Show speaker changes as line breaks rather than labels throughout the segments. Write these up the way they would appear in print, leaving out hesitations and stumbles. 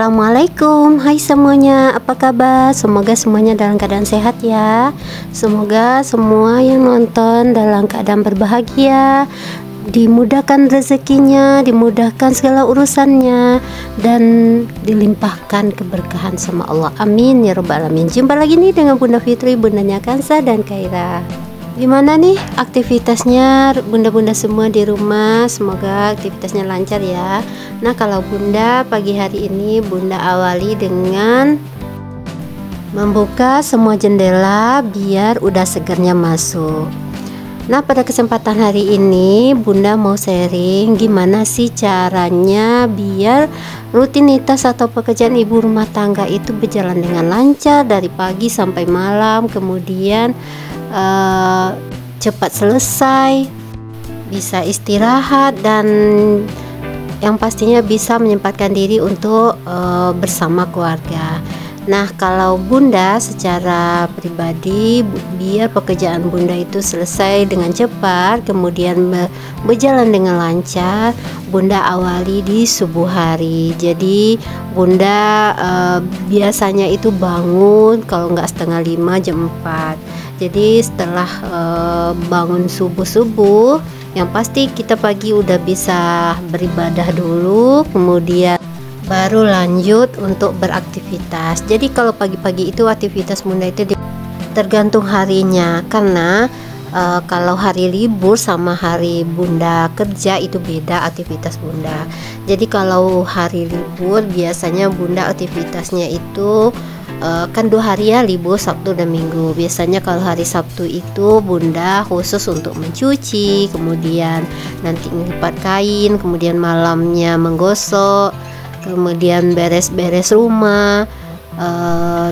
Assalamualaikum, hai semuanya, apa kabar? Semoga semuanya dalam keadaan sehat ya. Semoga semua yang nonton dalam keadaan berbahagia, dimudahkan rezekinya, dimudahkan segala urusannya, dan dilimpahkan keberkahan sama Allah. Amin ya robbal alamin. Jumpa lagi nih dengan Bunda Fitri, bundanya Kansa dan Kaira. Gimana nih aktivitasnya bunda-bunda semua di rumah? Semoga aktivitasnya lancar ya. Nah, kalau bunda pagi hari ini bunda awali dengan membuka semua jendela biar udah segernya masuk. Nah, pada kesempatan hari ini bunda mau sharing gimana sih caranya biar rutinitas atau pekerjaan ibu rumah tangga itu berjalan dengan lancar dari pagi sampai malam, kemudian cepat selesai, bisa istirahat, dan yang pastinya bisa menyempatkan diri untuk bersama keluarga. Nah, kalau bunda secara pribadi biar pekerjaan bunda itu selesai dengan cepat, kemudian berjalan dengan lancar, bunda awali di subuh hari. Jadi bunda biasanya itu bangun kalau nggak setengah 5 jam 4. Jadi setelah bangun subuh-subuh, yang pasti kita pagi udah bisa beribadah dulu, kemudian baru lanjut untuk beraktivitas. Jadi kalau pagi-pagi itu aktivitas bunda itu tergantung harinya, karena kalau hari libur sama hari bunda kerja itu beda aktivitas bunda. Jadi kalau hari libur biasanya bunda aktivitasnya itu kan 2 hari ya libur, Sabtu dan Minggu. Biasanya kalau hari Sabtu itu bunda khusus untuk mencuci, kemudian nanti ngelipat kain, kemudian malamnya menggosok, kemudian beres-beres rumah,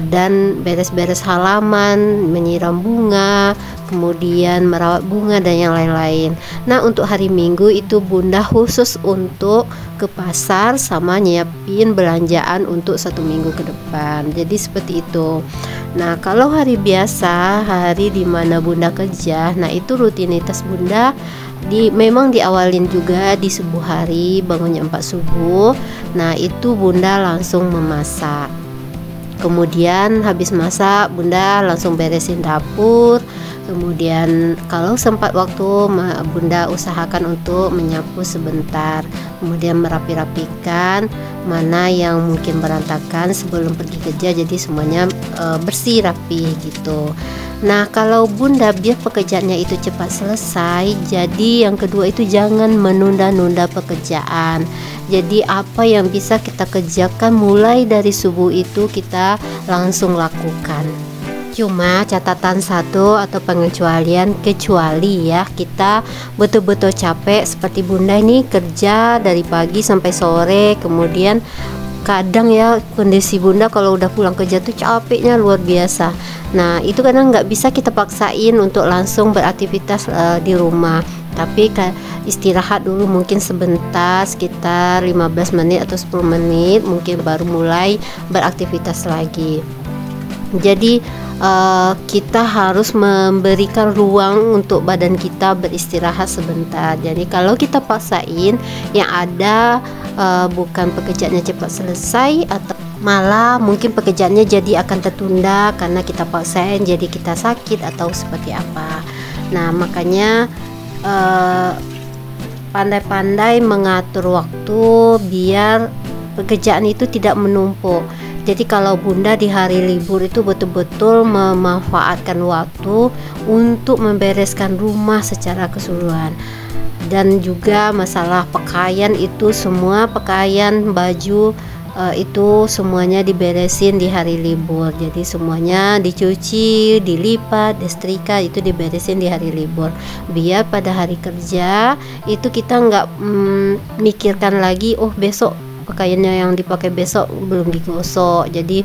dan beres-beres halaman, menyiram bunga, kemudian merawat bunga dan yang lain-lain. Nah, untuk hari Minggu itu bunda khusus untuk ke pasar sama nyiapin belanjaan untuk 1 minggu ke depan. Jadi seperti itu. Nah, kalau hari biasa, hari dimana bunda kerja, nah itu rutinitas bunda memang diawalin juga di subuh hari, bangun jam 4 subuh. Nah, itu bunda langsung memasak. Kemudian habis masak bunda langsung beresin dapur. Kemudian kalau sempat waktu bunda usahakan untuk menyapu sebentar, kemudian merapi-rapikan mana yang mungkin berantakan sebelum pergi kerja, jadi semuanya bersih rapi gitu. Nah, kalau bunda biar pekerjaannya itu cepat selesai, jadi yang kedua itu jangan menunda-nunda pekerjaan. Jadi apa yang bisa kita kerjakan mulai dari subuh itu kita langsung lakukan. Cuma catatan satu atau pengecualian, kecuali ya kita betul-betul capek seperti bunda ini kerja dari pagi sampai sore, kemudian kadang ya kondisi bunda kalau udah pulang kerja tuh capeknya luar biasa. Nah, itu kadang nggak bisa kita paksain untuk langsung beraktivitas di rumah, tapi istirahat dulu mungkin sebentar, sekitar 15 menit atau 10 menit mungkin baru mulai beraktivitas lagi. Jadi kita harus memberikan ruang untuk badan kita beristirahat sebentar. Jadi kalau kita paksain, yang ada bukan pekerjaannya cepat selesai, atau malah mungkin pekerjaannya jadi akan tertunda karena kita paksain, jadi kita sakit atau seperti apa. Nah, makanya pandai-pandai mengatur waktu biar pekerjaan itu tidak menumpuk. Jadi kalau bunda di hari libur itu betul-betul memanfaatkan waktu untuk membereskan rumah secara keseluruhan. Dan juga masalah pakaian itu, semua pakaian, baju itu semuanya diberesin di hari libur. Jadi semuanya dicuci, dilipat, disetrika, itu diberesin di hari libur. Biar pada hari kerja itu kita nggak mikirkan lagi, oh besok pakaiannya yang dipakai besok belum digosok, jadi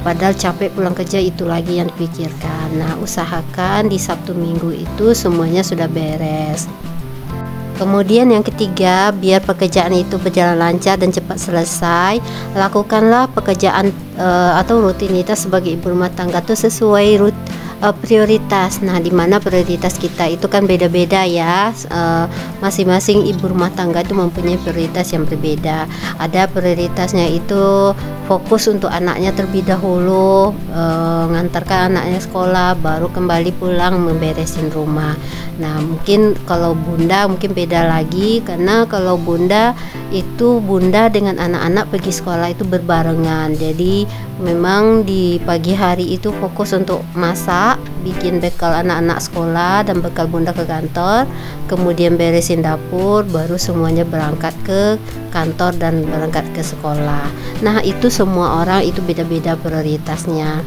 padahal capek pulang kerja, itu lagi yang dipikirkan. Nah, usahakan di Sabtu Minggu itu semuanya sudah beres. Kemudian yang ketiga, biar pekerjaan itu berjalan lancar dan cepat selesai, lakukanlah pekerjaan atau rutinitas sebagai ibu rumah tangga itu sesuai prioritas. Nah, di mana prioritas kita itu kan beda-beda ya. Masing-masing ibu rumah tangga itu mempunyai prioritas yang berbeda. Ada prioritasnya itu fokus untuk anaknya terlebih dahulu, ngantarkan anaknya sekolah, baru kembali pulang memberesin rumah. Nah, mungkin kalau bunda mungkin beda lagi, karena kalau bunda dengan anak-anak pergi sekolah itu berbarengan. Jadi memang di pagi hari itu fokus untuk masak, bikin bekal anak-anak sekolah dan bekal bunda ke kantor, kemudian beresin dapur, baru semuanya berangkat ke kantor dan berangkat ke sekolah. Nah, itu semua orang itu beda-beda prioritasnya.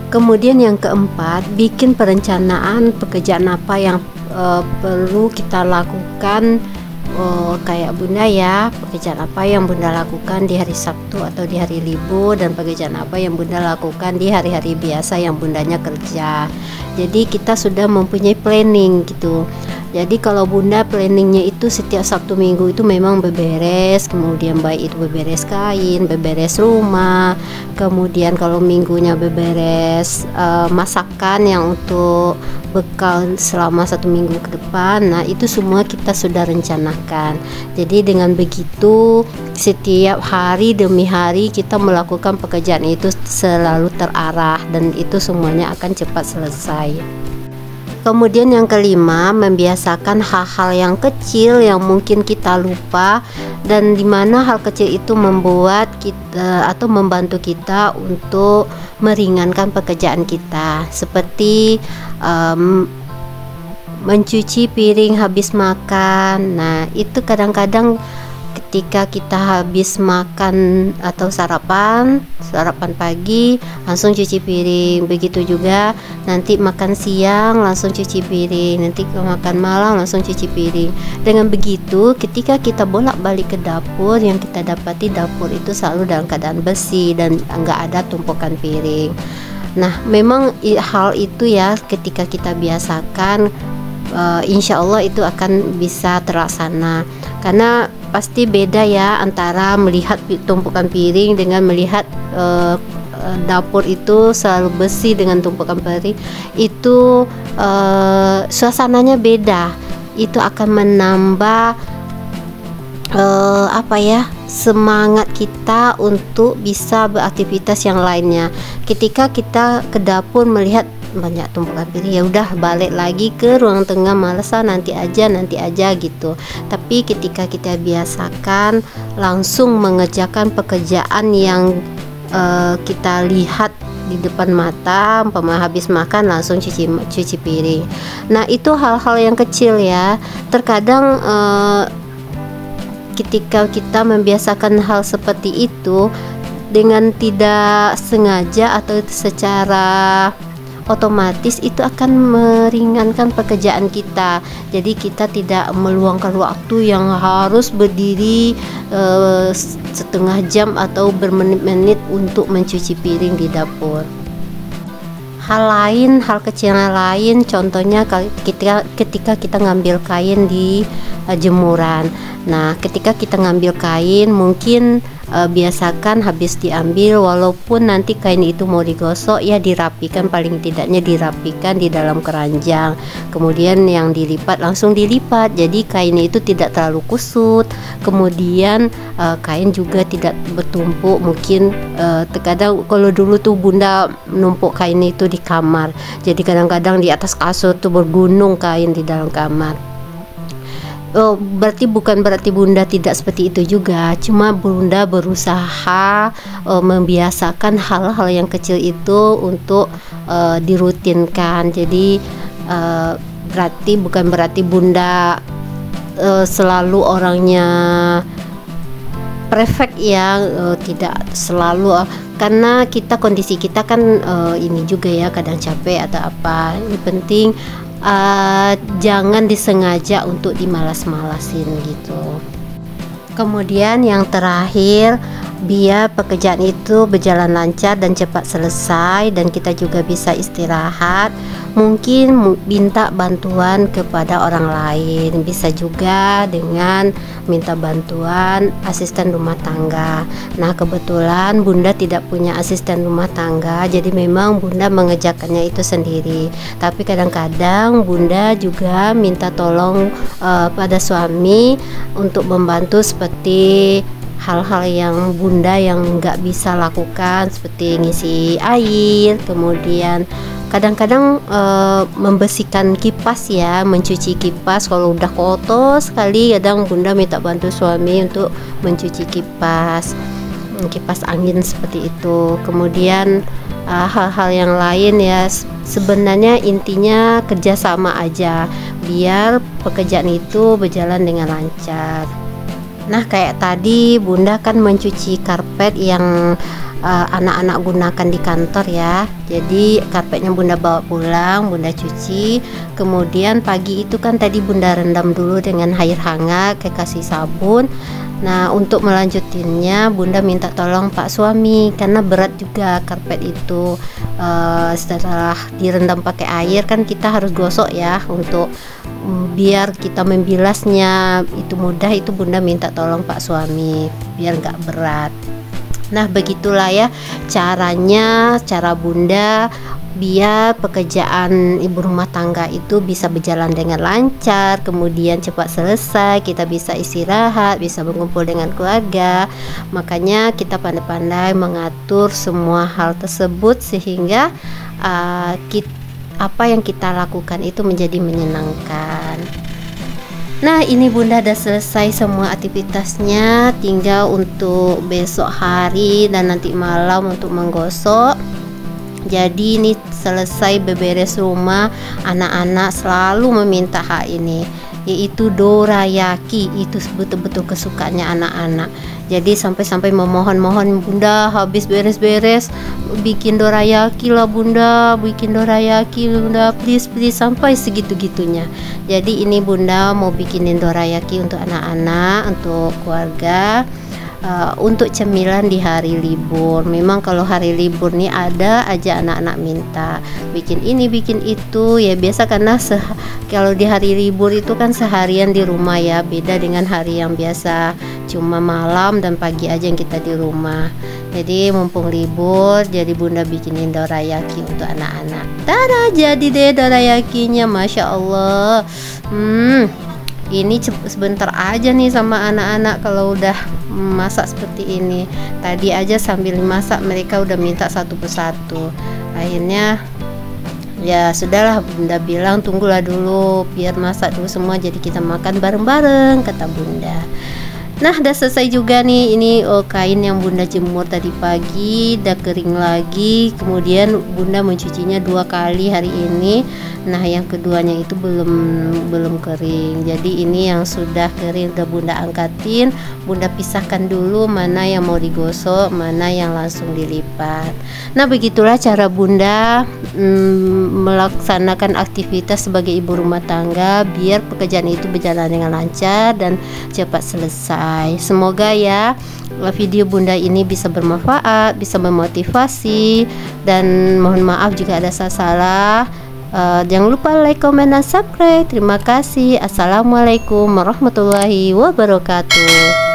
Kemudian yang keempat, bikin perencanaan pekerjaan apa yang perlu kita lakukan. Kayak bunda ya, pekerjaan apa yang bunda lakukan di hari Sabtu atau di hari libur, dan pekerjaan apa yang bunda lakukan di hari-hari biasa yang bundanya kerja. Jadi kita sudah mempunyai planning gitu. Jadi kalau bunda planningnya itu setiap Sabtu Minggu itu memang beberes, kemudian baik itu beberes kain, beberes rumah, kemudian kalau minggunya beberes masakan yang untuk bekal selama 1 minggu ke depan. Nah, itu semua kita sudah rencanakan. Jadi dengan begitu setiap hari demi hari kita melakukan pekerjaan itu selalu terarah, dan itu semuanya akan cepat selesai. Kemudian yang kelima, membiasakan hal-hal yang kecil yang mungkin kita lupa, dan dimana hal kecil itu membuat kita atau membantu kita untuk meringankan pekerjaan kita, seperti mencuci piring habis makan. Nah, itu kadang-kadang ketika kita habis makan atau sarapan pagi langsung cuci piring, begitu juga nanti makan siang langsung cuci piring, nanti makan malam langsung cuci piring. Dengan begitu ketika kita bolak-balik ke dapur, yang kita dapati dapur itu selalu dalam keadaan bersih dan enggak ada tumpukan piring. Nah, memang hal itu ya ketika kita biasakan, insya Allah itu akan bisa terlaksana. Karena pasti beda ya antara melihat tumpukan piring dengan melihat dapur itu selalu bersih dengan tumpukan piring. Itu suasananya beda. Itu akan menambah semangat kita untuk bisa beraktivitas yang lainnya. Ketika kita ke dapur melihat banyak tumpukan piring, ya udah balik lagi ke ruang tengah, malesan nanti aja gitu. Tapi ketika kita biasakan langsung mengerjakan pekerjaan yang kita lihat di depan mata, habis makan langsung cuci piring. Nah, itu hal-hal yang kecil ya. Terkadang ketika kita membiasakan hal seperti itu dengan tidak sengaja atau secara otomatis, itu akan meringankan pekerjaan kita. Jadi kita tidak meluangkan waktu yang harus berdiri setengah jam atau bermenit-menit untuk mencuci piring di dapur. Hal kecil lain, contohnya ketika kita ngambil kain di jemuran. Nah, ketika kita ngambil kain, mungkin biasakan habis diambil, walaupun nanti kain itu mau digosok, ya dirapikan, paling tidaknya dirapikan di dalam keranjang. Kemudian yang dilipat langsung dilipat, jadi kain itu tidak terlalu kusut. Kemudian kain juga tidak bertumpuk. Mungkin terkadang kalau dulu tuh bunda menumpuk kain itu di kamar, jadi kadang-kadang di atas kasur tuh bergunung kain di dalam kamar. Bukan berarti bunda tidak seperti itu juga, cuma bunda berusaha membiasakan hal-hal yang kecil itu untuk dirutinkan. Jadi bukan berarti bunda selalu orangnya perfect ya, tidak selalu, karena kondisi kita kan ini juga ya, kadang capek atau apa. Ini penting jangan disengaja untuk dimalas-malasin gitu. Kemudian yang terakhir, biar pekerjaan itu berjalan lancar dan cepat selesai, dan kita juga bisa istirahat. Mungkin minta bantuan kepada orang lain, bisa juga dengan minta bantuan asisten rumah tangga. Nah, kebetulan Bunda tidak punya asisten rumah tangga, jadi memang Bunda mengerjakannya itu sendiri. Tapi kadang-kadang Bunda juga minta tolong pada suami untuk membantu, seperti hal-hal yang Bunda yang nggak bisa lakukan, seperti ngisi air, kemudian kadang-kadang membersihkan kipas ya, mencuci kipas kalau udah kotor sekali. Kadang Bunda minta bantu suami untuk mencuci kipas angin seperti itu. Kemudian hal-hal yang lain ya, sebenarnya intinya kerjasama aja biar pekerjaan itu berjalan dengan lancar. Nah, kayak tadi Bunda kan mencuci karpet yang anak-anak gunakan di kantor ya. Jadi karpetnya Bunda bawa pulang, Bunda cuci. Kemudian pagi itu kan tadi Bunda rendam dulu dengan air hangat, kasih sabun. Nah, untuk melanjutinnya Bunda minta tolong Pak suami, karena berat juga karpet itu. Setelah direndam pakai air kan kita harus gosok ya, untuk biar kita membilasnya itu mudah. Itu Bunda minta tolong Pak suami biar nggak berat. Nah, begitulah ya caranya, cara Bunda biar pekerjaan ibu rumah tangga itu bisa berjalan dengan lancar, kemudian cepat selesai, kita bisa istirahat, bisa berkumpul dengan keluarga. Makanya kita pandai-pandai mengatur semua hal tersebut sehingga apa yang kita lakukan itu menjadi menyenangkan. Nah, ini Bunda udah selesai semua aktivitasnya, tinggal untuk besok hari dan nanti malam untuk menggosok. Jadi ini selesai beberes rumah. Anak-anak selalu meminta hal ini, yaitu dorayaki. Itu betul-betul kesukaannya anak-anak. Jadi sampai-sampai memohon-mohon, Bunda habis beres-beres bikin dorayaki lah Bunda, bikin dorayaki Bunda, please sampai segitu-gitunya. Jadi ini Bunda mau bikinin dorayaki untuk anak-anak, untuk keluarga, untuk cemilan di hari libur. Memang kalau hari libur nih ada aja anak-anak minta bikin ini bikin itu ya, biasa karena kalau di hari libur itu kan seharian di rumah ya, beda dengan hari yang biasa cuma malam dan pagi aja yang kita di rumah. Jadi mumpung libur, jadi Bunda bikinin dorayaki untuk anak-anak. Tada, jadi deh dorayakinya, Masya Allah. Ini sebentar aja nih sama anak-anak kalau udah masak seperti ini. Tadi aja sambil masak mereka udah minta satu persatu. Akhirnya ya sudahlah, Bunda bilang tunggulah dulu biar masak dulu semua, jadi kita makan bareng-bareng, kata Bunda. Nah, udah selesai juga nih. Ini kain yang Bunda jemur tadi pagi udah kering lagi. Kemudian Bunda mencucinya 2 kali hari ini. Nah, yang keduanya itu belum kering. Jadi ini yang sudah kering udah Bunda angkatin. Bunda pisahkan dulu mana yang mau digosok, mana yang langsung dilipat. Nah, begitulah cara Bunda melaksanakan aktivitas sebagai ibu rumah tangga biar pekerjaan itu berjalan dengan lancar dan cepat selesai. Semoga ya video Bunda ini bisa bermanfaat, bisa memotivasi, dan mohon maaf jika ada salah. Jangan lupa like, comment, dan subscribe. Terima kasih. Assalamualaikum warahmatullahi wabarakatuh.